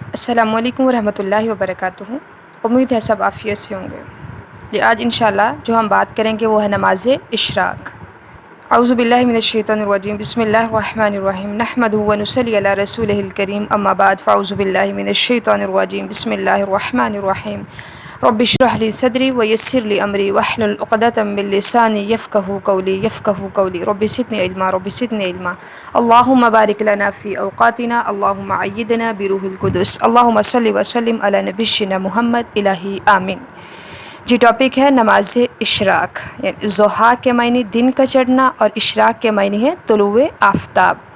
السلام علیکم ورحمۃ اللہ وبرکاتہ۔ امید ہے سب عافیت سے ہوں گے۔ آج انشاءاللہ جو ہم بات کریں گے وہ ہے نماز اشراق۔ اعوذ باللہ من الشیطان الرجیم، بسم اللہ الرحمن الرحیم، نحمدہ ونصلی علی رسولہ الکریم، اما بعد فاعوذ باللہ من الشیطان الرجیم، بسم اللہ الرحمن الرحیم، رب اشرح لی صدری ویسر لی امری واحلل عقدۃ من لسانی یفقہوا قولی رب زدنی علما اللہم بارک لنا فی اوقاتنا، اللہم ایدنا بروح القدس، اللہم صلی وسلم علی نبینا محمد الہی آمین۔ جی ٹاپک ہے نماز اشراق، یعنی ضحیٰ کے معنی دن کا چڑھنا اور اشراق کے معنی ہے طلوع آفتاب۔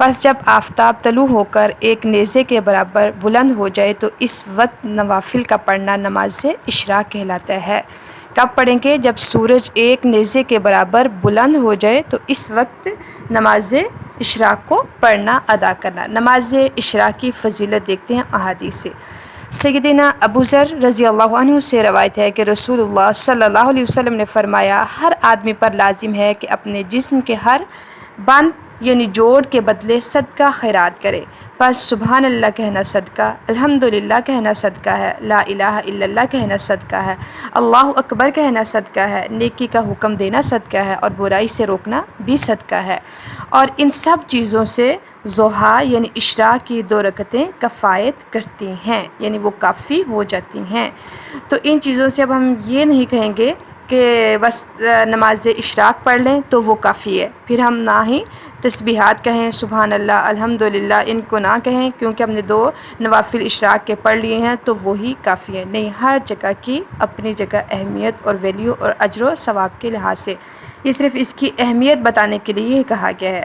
بس جب آفتاب طلوع ہو کر ایک نیزے کے برابر بلند ہو جائے تو اس وقت نوافل کا پڑھنا نماز اشراق کہلاتا ہے۔ کب پڑھیں گے؟ جب سورج ایک نیزے کے برابر بلند ہو جائے تو اس وقت نماز اشراق کو پڑھنا ادا کرنا۔ نماز اشراق کی فضیلت دیکھتے ہیں احادیث سے۔ سیدنا ابو ذر رضی اللہ عنہ سے روایت ہے کہ رسول اللہ صلی اللہ علیہ وسلم نے فرمایا، ہر آدمی پر لازم ہے کہ اپنے جسم کے ہر بند یعنی جوڑ کے بدلے صدقہ خیرات کرے۔ بس سبحان اللہ کہنا صدقہ، الحمدللہ کہنا صدقہ ہے، لا الہ الا اللہ کہنا صدقہ ہے، اللہ اکبر کہنا صدقہ ہے، نیکی کا حکم دینا صدقہ ہے اور برائی سے روکنا بھی صدقہ ہے۔ اور ان سب چیزوں سے ضحیٰ یعنی اشراق کی 2 رکعتیں کفایت کرتی ہیں، یعنی وہ کافی ہو جاتی ہیں۔ تو ان چیزوں سے اب ہم یہ نہیں کہیں گے کہ بس نماز اشراق پڑھ لیں تو وہ کافی ہے، پھر ہم نہ ہی تسبیحات کہیں، سبحان اللہ، الحمدللہ، ان کو نہ کہیں کیونکہ ہم نے 2 نوافل اشراق کے پڑھ لیے ہیں تو وہی کافی ہے۔ نہیں، ہر جگہ کی اپنی جگہ اہمیت اور ویلیو اور اجر و ثواب کے لحاظ سے، یہ صرف اس کی اہمیت بتانے کے لیے یہ کہا گیا ہے۔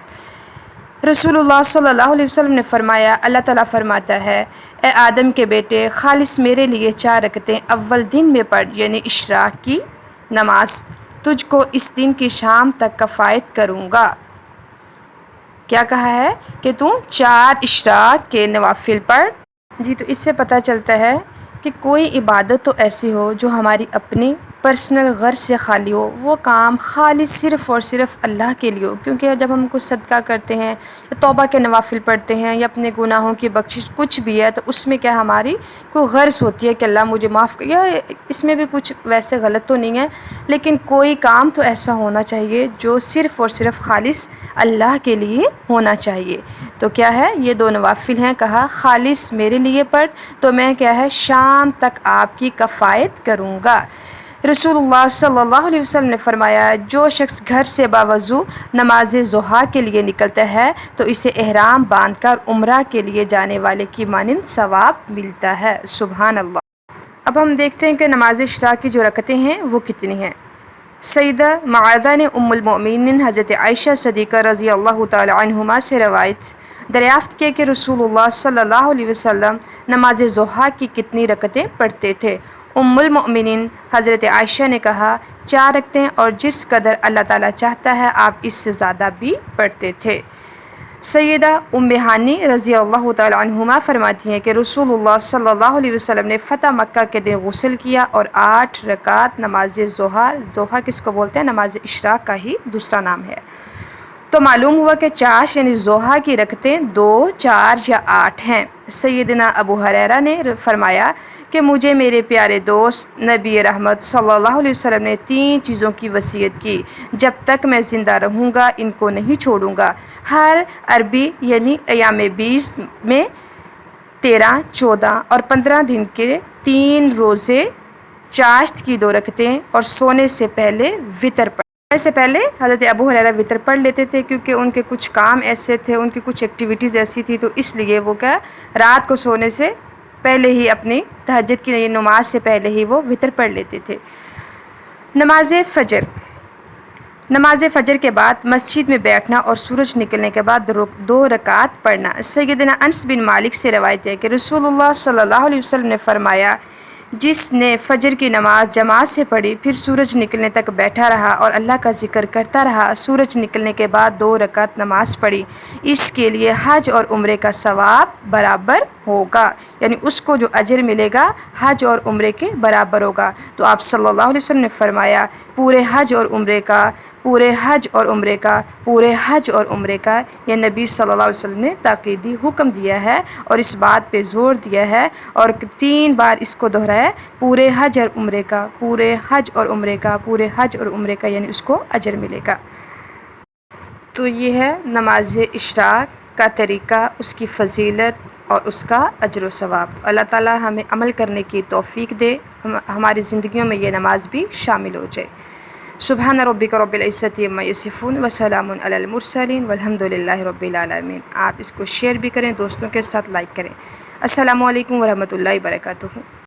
رسول اللہ صلی اللہ علیہ وسلم نے فرمایا، اللہ تعالیٰ فرماتا ہے، اے آدم کے بیٹے، خالص میرے لیے 4 رکعتیں اول دن میں پڑھ، یعنی اشراق کی نماز، تجھ کو اس دن کی شام تک کفایت کروں گا۔ کیا کہا ہے کہ تم 4 اشراق کے نوافل پڑھ۔ جی تو اس سے پتہ چلتا ہے کہ کوئی عبادت تو ایسی ہو جو ہماری اپنی پرسنل غرض سے خالی ہو، وہ کام خالص صرف اور صرف اللہ کے لیے ہو، کیونکہ جب ہم کچھ صدقہ کرتے ہیں یا توبہ کے نوافل پڑھتے ہیں یا اپنے گناہوں کی بخشش کچھ بھی ہے تو اس میں کیا ہماری کوئی غرض ہوتی ہے کہ اللہ مجھے معاف کر، یا اس میں بھی کچھ ویسے غلط تو نہیں ہے، لیکن کوئی کام تو ایسا ہونا چاہیے جو صرف اور صرف خالص اللہ کے لیے ہونا چاہیے۔ تو کیا ہے؟ یہ 2 نوافل ہیں، کہا خالص میرے لیے پڑھ تو میں کیا ہے شام تک آپ کی کفایت کروں گا۔ رسول اللہ صلی اللہ علیہ وسلم نے فرمایا، جو شخص گھر سے باوضو نماز ضحیٰ کے لیے نکلتا ہے تو اسے احرام باندھ کر عمرہ کے لیے جانے والے کی مانند ثواب ملتا ہے۔ سبحان اللہ۔ اب ہم دیکھتے ہیں کہ نماز اشراق کی جو رکعتیں ہیں وہ کتنی ہیں۔ سیدہ معاذہ نے ام المؤمنین حضرت عائشہ صدیقہ رضی اللہ تعالی عنہما سے روایت دریافت کی کہ رسول اللہ صلی اللہ علیہ وسلم نماز ضحیٰ کی کتنی رکعتیں پڑھتے تھے؟ ام المؤمنین حضرت عائشہ نے کہا 4 رکعتیں، اور جس قدر اللہ تعالیٰ چاہتا ہے آپ اس سے زیادہ بھی پڑھتے تھے۔ سیدہ ام ہانی رضی اللہ تعالی عنہما فرماتی ہیں کہ رسول اللہ صلی اللہ علیہ وسلم نے فتح مکہ کے دن غسل کیا اور 8 رکعت نماز ضحیٰ، ضحیٰ کس کو بولتے ہیں؟ نماز اشراق کا ہی دوسرا نام ہے۔ تو معلوم ہوا کہ چاش یعنی ضحیٰ کی رکعتیں 2، 4 یا 8 ہیں۔ سیدنا ابو ہریرہ نے فرمایا کہ مجھے میرے پیارے دوست نبی رحمت صلی اللہ علیہ وسلم نے 3 چیزوں کی وصیت کی، جب تک میں زندہ رہوں گا ان کو نہیں چھوڑوں گا۔ ہر عربی یعنی ایام 20 میں 13، 14 اور 15 دن کے 3 روزے، چاشت کی 2 رکعتیں اور سونے سے پہلے وتر پڑھیں۔ سے پہلے حضرت ابو ہریرہ وتر پڑھ لیتے تھے کیونکہ ان کے کچھ کام ایسے تھے، ان کی کچھ ایکٹیویٹیز ایسی تھی، تو اس لیے وہ کیا رات کو سونے سے پہلے ہی اپنی تہجد کی نماز سے پہلے ہی وہ وتر پڑھ لیتے تھے۔ نماز فجر، نماز فجر کے بعد مسجد میں بیٹھنا اور سورج نکلنے کے بعد 2 رکعت پڑھنا۔ سیدنا انس بن مالک سے روایت ہے کہ رسول اللہ صلی اللہ علیہ وسلم نے فرمایا، جس نے فجر کی نماز جماعت سے پڑھی پھر سورج نکلنے تک بیٹھا رہا اور اللہ کا ذکر کرتا رہا، سورج نکلنے کے بعد 2 رکعت نماز پڑھی، اس کے لیے حج اور عمرے کا ثواب برابر ہوگا، یعنی اس کو جو اجر ملے گا حج اور عمرے کے برابر ہوگا۔ تو آپ صلی اللہ علیہ وسلم نے فرمایا پورے حج اور عمرے کا، پورے حج اور عمرے کا، پورے حج اور عمرے کا، یہ نبی صلی اللہ علیہ وسلم نے تاکیدی حکم دیا ہے اور اس بات پہ زور دیا ہے اور 3 بار اس کو دہرایا، پورے حج اور عمرے کا، پورے حج اور عمرے کا، پورے حج اور عمرے کا، یعنی اس کو اجر ملے گا۔ تو یہ ہے نماز اشراق کا طریقہ، اس کی فضیلت اور اس کا اجر و ثواب۔ اللہ تعالیٰ ہمیں عمل کرنے کی توفیق دے، ہماری زندگیوں میں یہ نماز بھی شامل ہو جائے۔ سبحان ربک رب العزت عما یصفون وسلام علی المرسلین والحمد للہ رب العالمین۔ آپ اس کو شیئر بھی کریں، دوستوں کے ساتھ لائک کریں۔ السلام علیکم ورحمۃ اللہ وبرکاتہ۔